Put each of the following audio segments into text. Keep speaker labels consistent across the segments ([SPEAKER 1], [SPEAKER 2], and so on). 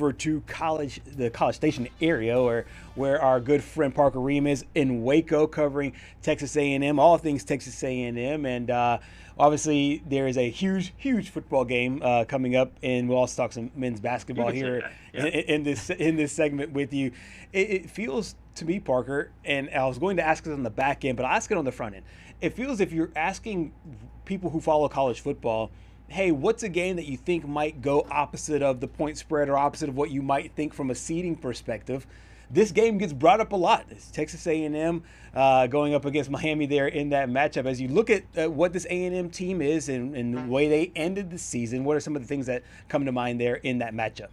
[SPEAKER 1] over to the College Station area, where our good friend Parker Rehm is in Waco, covering Texas A&M, all things Texas A&M, and obviously there is a huge football game coming up, and we'll also talk some men's basketball here in this segment with you. It feels to me, Parker, and I was going to ask it on the back end, but I'll ask it on the front end. It feels if you're asking people who follow college football, hey, what's a game that you think might go opposite of the point spread or opposite of what you might think from a seeding perspective? This game gets brought up a lot. It's Texas A&M going up against Miami there in that matchup. As you look at what this A&M team is and the way they ended the season, what are some of the things that come to mind there in that matchup?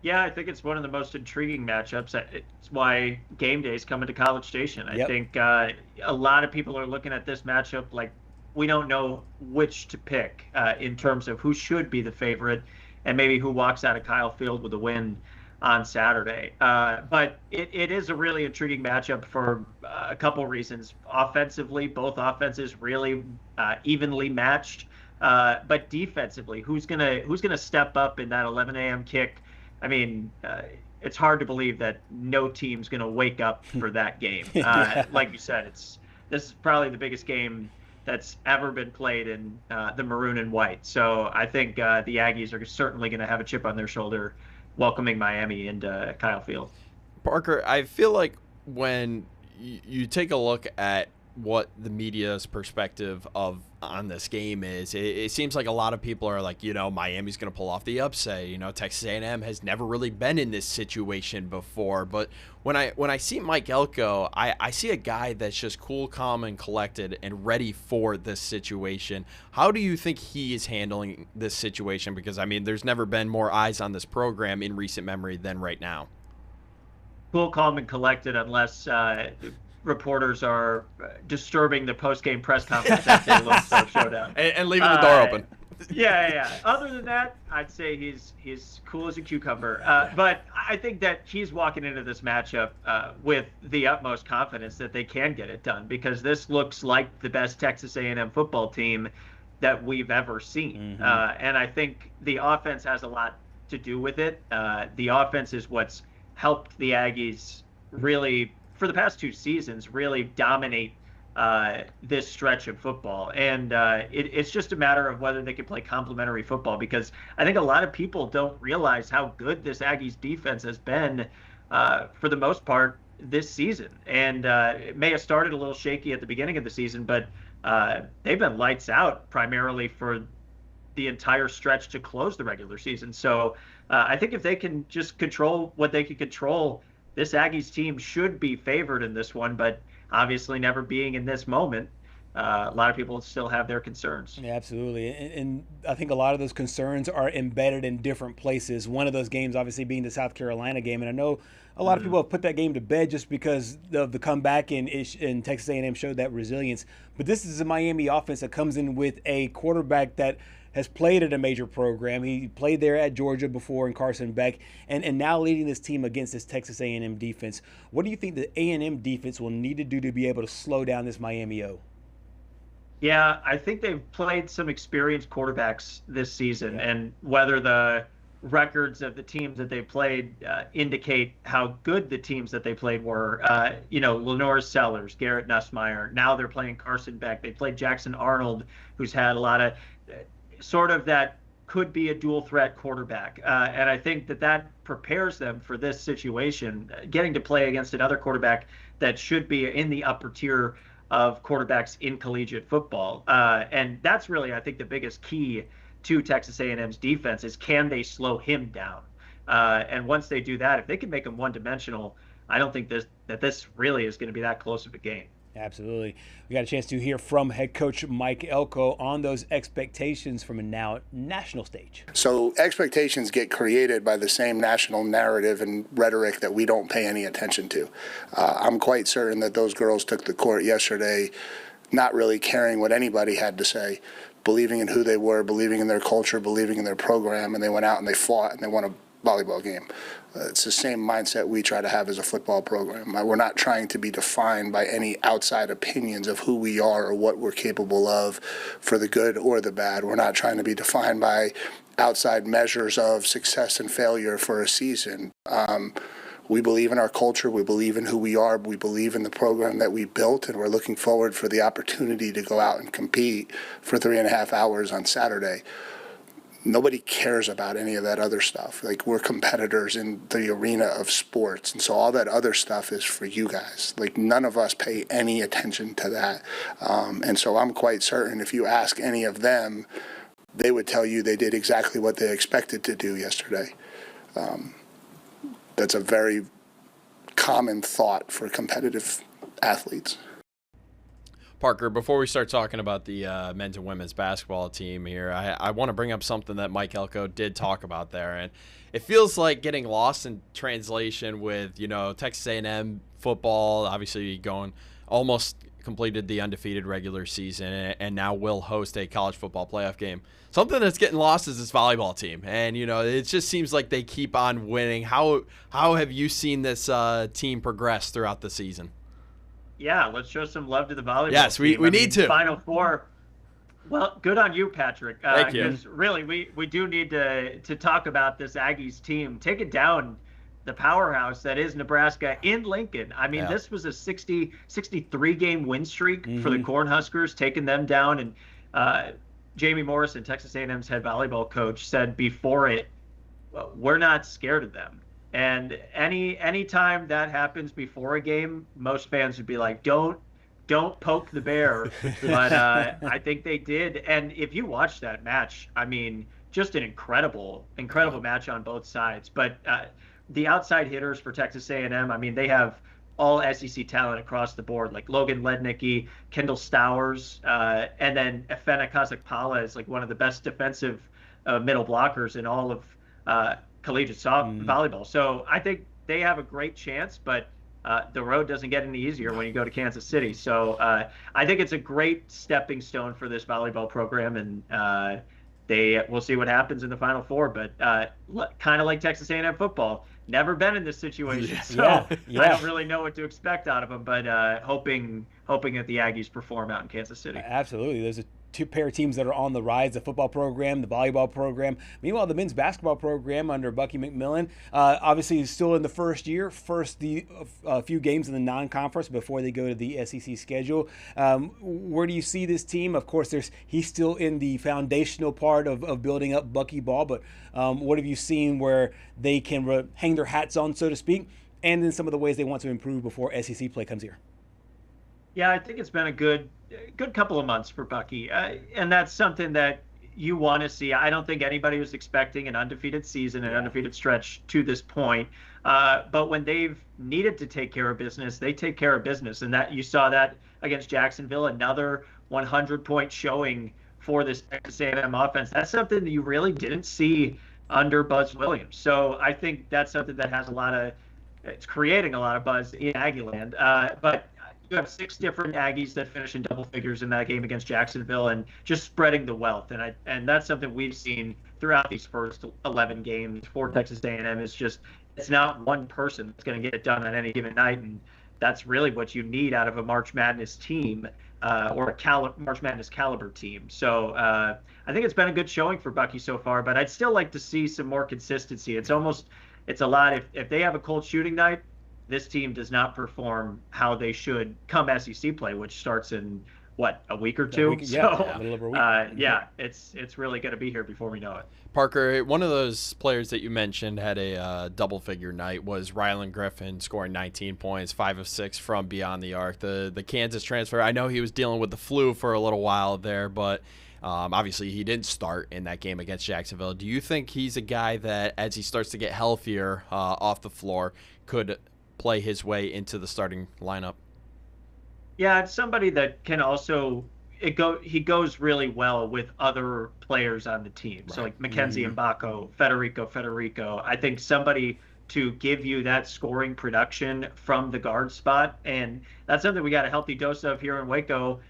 [SPEAKER 2] Yeah, I think it's one of the most intriguing matchups. It's why game days come into College Station. I think a lot of people are looking at this matchup like we don't know which to pick in terms of who should be the favorite and maybe who walks out of Kyle Field with a win on Saturday. But it is a really intriguing matchup for a couple reasons. Offensively, both offenses really evenly matched. But defensively, who's gonna step up in that 11 a.m. kick? I mean, it's hard to believe that no team's going to wake up for that game. Like you said, this is probably the biggest game that's ever been played in the maroon and white. So I think the Aggies are certainly going to have a chip on their shoulder welcoming Miami into Kyle Field.
[SPEAKER 3] Parker, I feel like when you take a look at what the media's perspective on this game is, it seems like a lot of people are like, Miami's going to pull off the upset. Texas A&M has never really been in this situation before. But when I see Mike Elko, I see a guy that's just cool, calm, and collected and ready for this situation. How do you think he is handling this situation? Because, there's never been more eyes on this program in recent memory than right now.
[SPEAKER 2] Cool, calm, and collected unless reporters are disturbing the post-game press conference after the Lone Star Showdown
[SPEAKER 3] and leaving the door open.
[SPEAKER 2] Yeah. Other than that, I'd say he's cool as a cucumber. But I think that he's walking into this matchup with the utmost confidence that they can get it done, because this looks like the best Texas A&M football team that we've ever seen. And I think the offense has a lot to do with it. The offense is what's helped the Aggies really, for the past two seasons, really dominate this stretch of football. And it's just a matter of whether they can play complementary football, because I think a lot of people don't realize how good this Aggies defense has been for the most part this season. And it may have started a little shaky at the beginning of the season, but they've been lights out primarily for the entire stretch to close the regular season. So I think if they can just control what they can control, this Aggies team should be favored in this one, but obviously never being in this moment, a lot of people still have their concerns.
[SPEAKER 1] Yeah, absolutely. And I think a lot of those concerns are embedded in different places. One of those games obviously being the South Carolina game. And I know a lot of people have put that game to bed just because of the comeback and Texas A&M showed that resilience. But this is a Miami offense that comes in with a quarterback that has played at a major program. He played there at Georgia before in Carson Beck, and now leading this team against this Texas A&M defense. What do you think the A&M defense will need to do to be able to slow down this Miami O?
[SPEAKER 2] Yeah, I think they've played some experienced quarterbacks this season, and whether the records of the teams that they played indicate how good the teams that they played were. Lenore Sellers, Garrett Nussmeier. Now they're playing Carson Beck. They played Jackson Arnold, who's had a lot of sort of that could be a dual threat quarterback. And I think that prepares them for this situation, getting to play against another quarterback that should be in the upper tier of quarterbacks in collegiate football. And that's really, I think, the biggest key to Texas A&M's defense is, can they slow him down? And once they do that, if they can make him one-dimensional, I don't think that this really is going to be that close of a game.
[SPEAKER 1] Absolutely. We got a chance to hear from head coach Mike Elko on those expectations from a now national stage.
[SPEAKER 4] So expectations get created by the same national narrative and rhetoric that we don't pay any attention to. I'm quite certain that those girls took the court yesterday not really caring what anybody had to say, believing in who they were, believing in their culture, believing in their program, and they went out and they fought and they won a volleyball game. It's the same mindset we try to have as a football program. We're not trying to be defined by any outside opinions of who we are or what we're capable of for the good or the bad. We're not trying to be defined by outside measures of success and failure for a season. We believe in our culture. We believe in who we are. We believe in the program that we built, and we're looking forward for the opportunity to go out and compete for 3.5 hours on Saturday. Nobody cares about any of that other stuff. Like, we're competitors in the arena of sports, and so all that other stuff is for you guys. Like, none of us pay any attention to that. And so I'm quite certain if you ask any of them, they would tell you they did exactly what they expected to do yesterday. That's a very common thought for competitive athletes.
[SPEAKER 3] Parker, before we start talking about the men's and women's basketball team here, I want to bring up something that Mike Elko did talk about there, and it feels like getting lost in translation with, Texas A&M football, obviously going almost completed the undefeated regular season and now will host a college football playoff game. Something that's getting lost is this volleyball team, and it just seems like they keep on winning. How have you seen this team progress throughout the season?
[SPEAKER 2] Yeah, let's show some love to the volleyball
[SPEAKER 3] yes,
[SPEAKER 2] team.
[SPEAKER 3] we need to.
[SPEAKER 2] Final Four. Well, good on you, Patrick.
[SPEAKER 3] Thank you.
[SPEAKER 2] Because really, we do need to talk about this Aggies team. Take it down, the powerhouse that is Nebraska in Lincoln. I mean, This was a 63-game win streak for the Cornhuskers, taking them down. And Jamie Morrison, Texas A&M's head volleyball coach, said before it, we're not scared of them. And any time that happens before a game, most fans would be like, don't poke the bear. But I think they did. And if you watch that match, I mean, just an incredible match on both sides. But the outside hitters for Texas A&M, I mean, they have all SEC talent across the board, like Logan Lednicki, Kendall Stowers, and then Efena Kazakpala is like one of the best defensive middle blockers in all of collegiate volleyball. So I think they have a great chance, but the road doesn't get any easier when you go to Kansas City. So I think it's a great stepping stone for this volleyball program, and we'll see what happens in the Final Four. But kind of like Texas A&M football, never been in this situation, so I don't really know what to expect out of them. But hoping that the Aggies perform out in Kansas City.
[SPEAKER 1] Absolutely, there's a two pair of teams that are on the rise: the football program, the volleyball program. Meanwhile, the men's basketball program under Bucky McMillan, obviously is still in the first year, a few games in the non-conference before they go to the SEC schedule. Where do you see this team? Of course, he's still in the foundational part of building up Bucky ball, but what have you seen where they can hang their hats on, so to speak, and then some of the ways they want to improve before SEC play comes here?
[SPEAKER 2] Yeah, I think it's been a good couple of months for Bucky, and that's something that you want to see. I don't think anybody was expecting an undefeated season, an undefeated stretch to this point. But when they've needed to take care of business, they take care of business, and that you saw that against Jacksonville, another 100-point showing for this Texas A&M offense. That's something that you really didn't see under Buzz Williams. So I think that's something that has it's creating a lot of buzz in Aggieland. But you have 6 different Aggies that finish in double figures in that game against Jacksonville, and just spreading the wealth. And that's something we've seen throughout these first 11 games for Texas A&M. It's not one person that's going to get it done on any given night, and that's really what you need out of a March Madness team or a March Madness caliber team. So I think it's been a good showing for Bucky so far, but I'd still like to see some more consistency. It's a lot. If they have a cold shooting night, this team does not perform how they should come SEC play, which starts in a week or two.
[SPEAKER 1] Middle of a week.
[SPEAKER 2] It's really going to be here before we know it.
[SPEAKER 3] Parker, one of those players that you mentioned had a double-figure night was Rylan Griffin, scoring 19 points, 5 of 6 from beyond the arc. The Kansas transfer, I know he was dealing with the flu for a little while there, but obviously he didn't start in that game against Jacksonville. Do you think he's a guy that, as he starts to get healthier off the floor, could play his way into the starting lineup?
[SPEAKER 2] Yeah, it's somebody that can also he goes really well with other players on the team. Right. So like Mackenzie Mbako, Federico. I think somebody to give you that scoring production from the guard spot, and that's something we got a healthy dose of here in Waco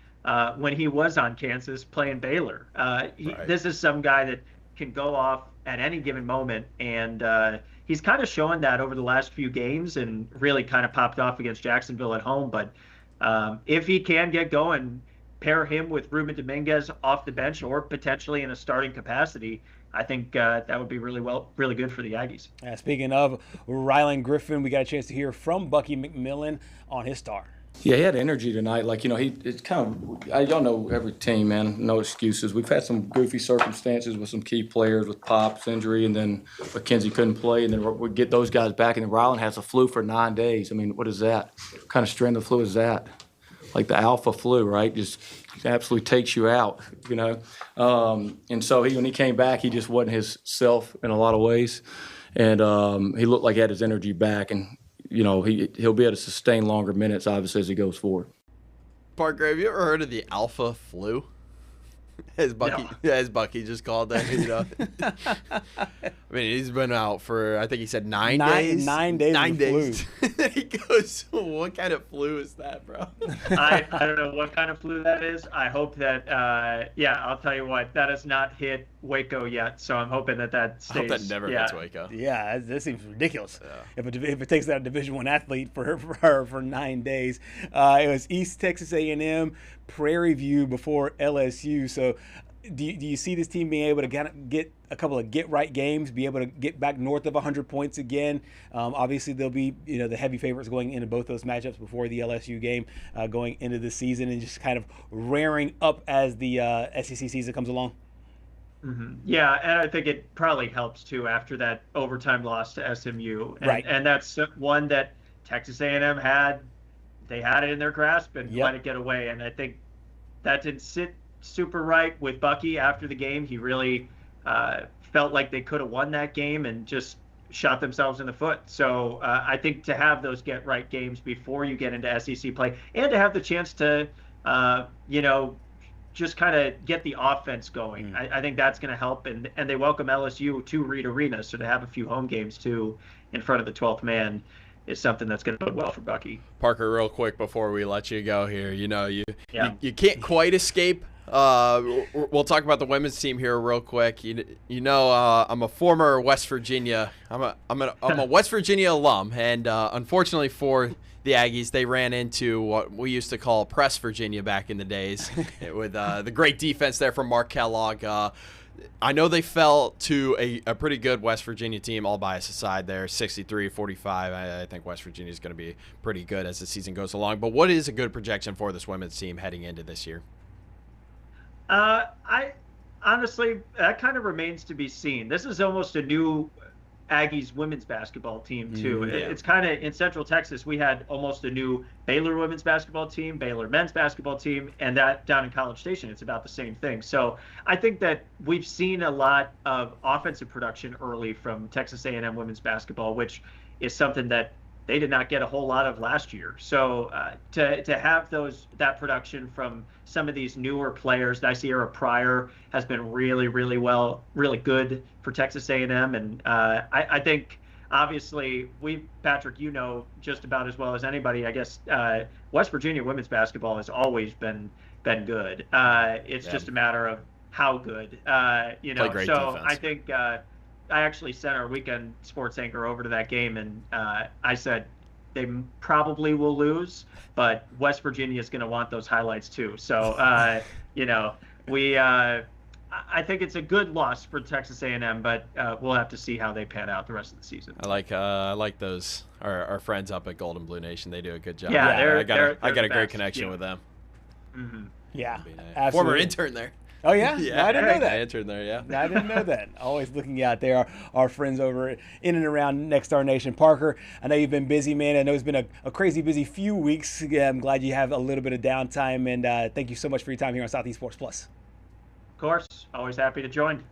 [SPEAKER 2] when he was on Kansas playing Baylor. This is some guy that can go off at any given moment, and he's kind of showing that over the last few games and really kind of popped off against Jacksonville at home. But if he can get going, pair him with Ruben Dominguez off the bench or potentially in a starting capacity, I think that would be really good for the Aggies.
[SPEAKER 1] Speaking of Rylan Griffin, we got a chance to hear from Bucky McMillan on his star.
[SPEAKER 5] Yeah, he had energy tonight. Like, it's kind of, y'all know every team, man, no excuses. We've had some goofy circumstances with some key players with Pop's injury, and then McKenzie couldn't play, and then we get those guys back, and then Rylan has a flu for 9 days. I mean, what is that? What kind of strand of flu is that? Like the alpha flu, right? Just absolutely takes you out, And so when he came back, he just wasn't his self in a lot of ways. And he looked like he had his energy back, and he'll be able to sustain longer minutes, obviously, as he goes forward.
[SPEAKER 3] Parker, have you ever heard of the alpha flu? As Bucky just called that, I mean, he's been out for, I think he said 9 days.
[SPEAKER 1] 9 days.
[SPEAKER 3] 9 days. He goes, what kind of flu is that, bro?
[SPEAKER 2] I don't know what kind of flu that is. I hope that, I'll tell you what, that has not hit Waco yet, so I'm hoping that stays.
[SPEAKER 3] I hope that never hits Waco.
[SPEAKER 1] Yeah, that seems ridiculous. Yeah. If it takes that Division I athlete for 9 days. It was East Texas A&M, Prairie View before LSU. So do you see this team being able to get a couple of get-right games, be able to get back north of 100 points again? Obviously, they'll be the heavy favorites going into both those matchups before the LSU game going into the season, and just kind of rearing up as the SEC season comes along.
[SPEAKER 2] Mm-hmm. Yeah, and I think it probably helps too after that overtime loss to SMU, and that's one that Texas A&M had. They had it in their grasp and let it get away, and I think that didn't sit super right with Bucky after the game. He really felt like they could have won that game and just shot themselves in the foot. So I think to have those get right games before you get into SEC play, and to have the chance to just kind of get the offense going, I think that's going to help. And they welcome LSU to Reed Arena, so to have a few home games too in front of the 12th man is something that's going to bode well for Bucky.
[SPEAKER 3] Parker, real quick before we let you go here, you can't quite escape. We'll talk about the women's team here real quick. I'm a former West Virginia. I'm a West Virginia alum, and unfortunately for the Aggies, they ran into what we used to call Press Virginia back in the days, with the great defense there from Mark Kellogg. I know they fell to a pretty good West Virginia team, all bias aside there, 63-45. I think West Virginia is going to be pretty good as the season goes along. But what is a good projection for this women's team heading into this year?
[SPEAKER 2] I honestly, that kind of remains to be seen. This is almost a new Aggies women's basketball team too. It's kind of, in Central Texas, we had almost a new Baylor women's basketball team, Baylor men's basketball team, and that down in College Station, it's about the same thing. So I think that we've seen a lot of offensive production early from Texas A&M women's basketball, which is something that they did not get a whole lot of last year. So to have that production from some of these newer players, Nyciera Pryor has been really good for Texas A&M, and I think obviously Patrick, just about as well as anybody, I guess, West Virginia women's basketball has always been good. It's just a matter of how good.
[SPEAKER 3] Play great defense.
[SPEAKER 2] I think. I actually sent our weekend sports anchor over to that game, and I said they probably will lose, but West Virginia is going to want those highlights too. So, I think it's a good loss for Texas A&M, but we'll have to see how they pan out the rest of the season.
[SPEAKER 3] I like those our friends up at Golden Blue Nation. They do a good job.
[SPEAKER 2] Yeah,
[SPEAKER 3] I got a great connection with them.
[SPEAKER 2] Mm-hmm.
[SPEAKER 1] Yeah,
[SPEAKER 3] former intern there.
[SPEAKER 1] Oh, yeah?
[SPEAKER 3] Yeah,
[SPEAKER 1] I didn't know that.
[SPEAKER 3] I entered there, yeah.
[SPEAKER 1] I didn't know that. Always looking out there. Our friends over in and around Next Star Nation. Parker, I know you've been busy, man. I know it's been a crazy busy few weeks. I'm glad you have a little bit of downtime, and thank you so much for your time here on Southeast Sports Plus.
[SPEAKER 2] Of course. Always happy to join.